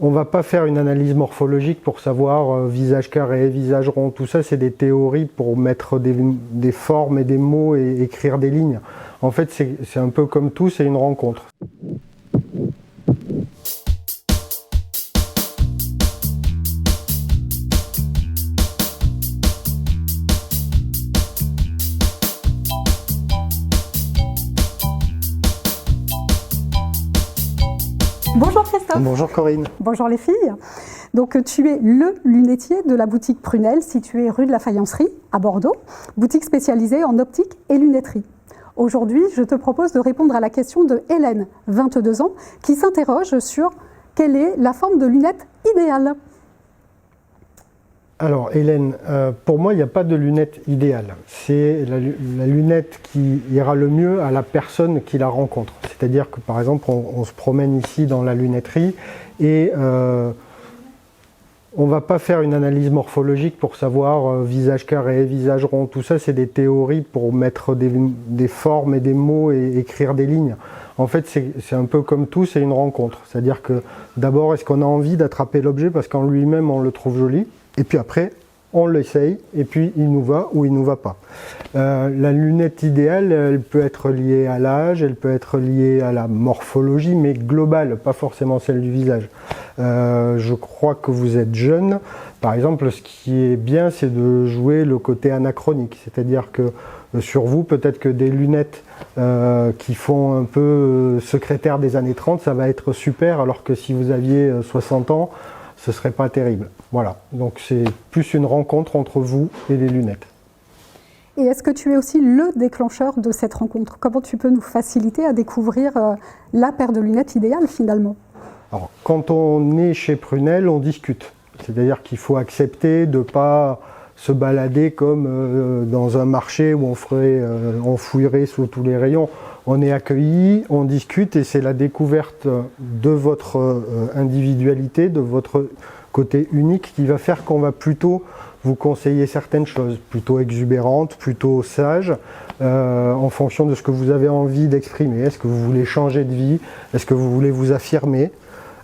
on ne va pas faire une analyse morphologique pour savoir visage carré, visage rond, tout ça c'est des théories pour mettre des formes et des mots et écrire des lignes. En fait c'est un peu comme tout, c'est une rencontre. Bonjour Christophe. Bonjour Corinne. Bonjour les filles. Donc tu es le lunetier de la boutique Prunelle située rue de la Faïencerie à Bordeaux, boutique spécialisée en optique et lunetterie. Aujourd'hui, je te propose de répondre à la question de Hélène, 22 ans, qui s'interroge sur quelle est la forme de lunette idéale. Alors Hélène, pour moi il n'y a pas de lunette idéale. C'est la lunette qui ira le mieux à la personne qui la rencontre. C'est-à-dire que par exemple on se promène ici dans la lunetterie et on ne va pas faire une analyse morphologique pour savoir visage carré, visage rond, tout ça c'est des théories pour mettre des formes et des mots et écrire des lignes. En fait c'est un peu comme tout, c'est une rencontre. C'est-à-dire que d'abord est-ce qu'on a envie d'attraper l'objet parce qu'en lui-même on le trouve joli, et puis après on l'essaye et puis il nous va ou il nous va pas. La lunette idéale elle peut être liée à l'âge, elle peut être liée à la morphologie mais globale, pas forcément celle du visage. Je crois que vous êtes jeune. Par exemple, ce qui est bien, c'est de jouer le côté anachronique. C'est-à-dire que sur vous, peut-être que des lunettes qui font un peu secrétaire des années 30, ça va être super, alors que si vous aviez 60 ans, ce serait pas terrible. Voilà. Donc c'est plus une rencontre entre vous et les lunettes. Et est-ce que tu es aussi le déclencheur de cette rencontre? Comment tu peux nous faciliter à découvrir la paire de lunettes idéale finalement? Alors, quand on est chez Prunelle, on discute. C'est-à-dire qu'il faut accepter de ne pas se balader comme dans un marché où on fouillerait sous tous les rayons. On est accueilli, on discute et c'est la découverte de votre individualité, de votre côté unique qui va faire qu'on va plutôt vous conseiller certaines choses, plutôt exubérantes, plutôt sages, en fonction de ce que vous avez envie d'exprimer. Est-ce que vous voulez changer de vie? Est-ce que vous voulez vous affirmer?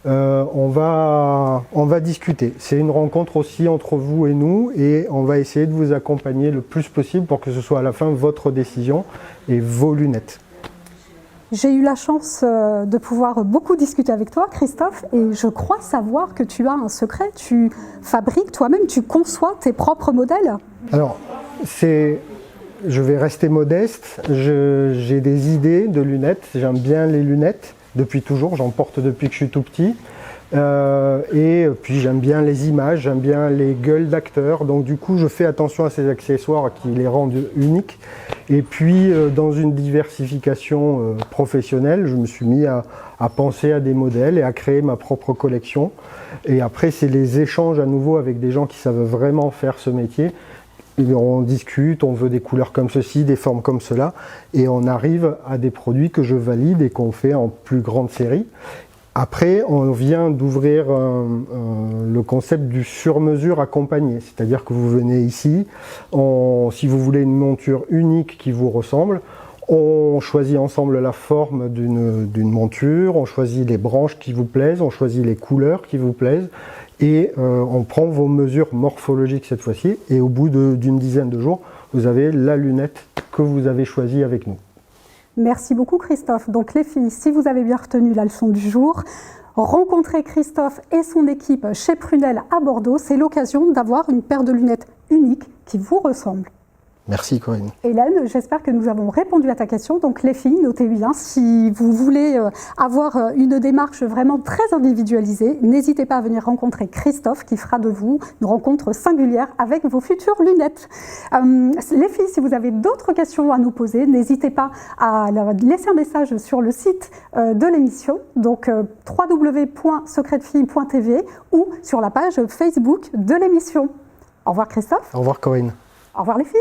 On va discuter. C'est une rencontre aussi entre vous et nous et on va essayer de vous accompagner le plus possible pour que ce soit à la fin votre décision et vos lunettes. J'ai eu la chance de pouvoir beaucoup discuter avec toi, Christophe, et je crois savoir que tu as un secret. Tu fabriques toi-même, tu conçois tes propres modèles. Alors, je vais rester modeste. J'ai des idées de lunettes. J'aime bien les lunettes. Depuis toujours, j'en porte depuis que je suis tout petit. Et puis j'aime bien les images, j'aime bien les gueules d'acteurs. Donc du coup, je fais attention à ces accessoires qui les rendent uniques. Et puis, dans une diversification professionnelle, je me suis mis à penser à des modèles et à créer ma propre collection. Et après, c'est les échanges à nouveau avec des gens qui savent vraiment faire ce métier. Et on discute, on veut des couleurs comme ceci, des formes comme cela, et on arrive à des produits que je valide et qu'on fait en plus grande série. Après, on vient d'ouvrir le concept du sur-mesure accompagné, c'est-à-dire que vous venez ici, si vous voulez une monture unique qui vous ressemble, on choisit ensemble la forme d'une monture, on choisit les branches qui vous plaisent, on choisit les couleurs qui vous plaisent, et on prend vos mesures morphologiques cette fois-ci, et au bout d'une dizaine de jours, vous avez la lunette que vous avez choisie avec nous. Merci beaucoup Christophe. Donc les filles, si vous avez bien retenu la leçon du jour, rencontrer Christophe et son équipe chez Prunelle à Bordeaux, c'est l'occasion d'avoir une paire de lunettes unique qui vous ressemble. Merci Corinne. Hélène, j'espère que nous avons répondu à ta question. Donc les filles, notez bien, si vous voulez avoir une démarche vraiment très individualisée, n'hésitez pas à venir rencontrer Christophe qui fera de vous une rencontre singulière avec vos futures lunettes. Les filles, si vous avez d'autres questions à nous poser, n'hésitez pas à laisser un message sur le site de l'émission, donc www.secretfille.tv ou sur la page Facebook de l'émission. Au revoir Christophe. Au revoir Corinne. Au revoir les filles.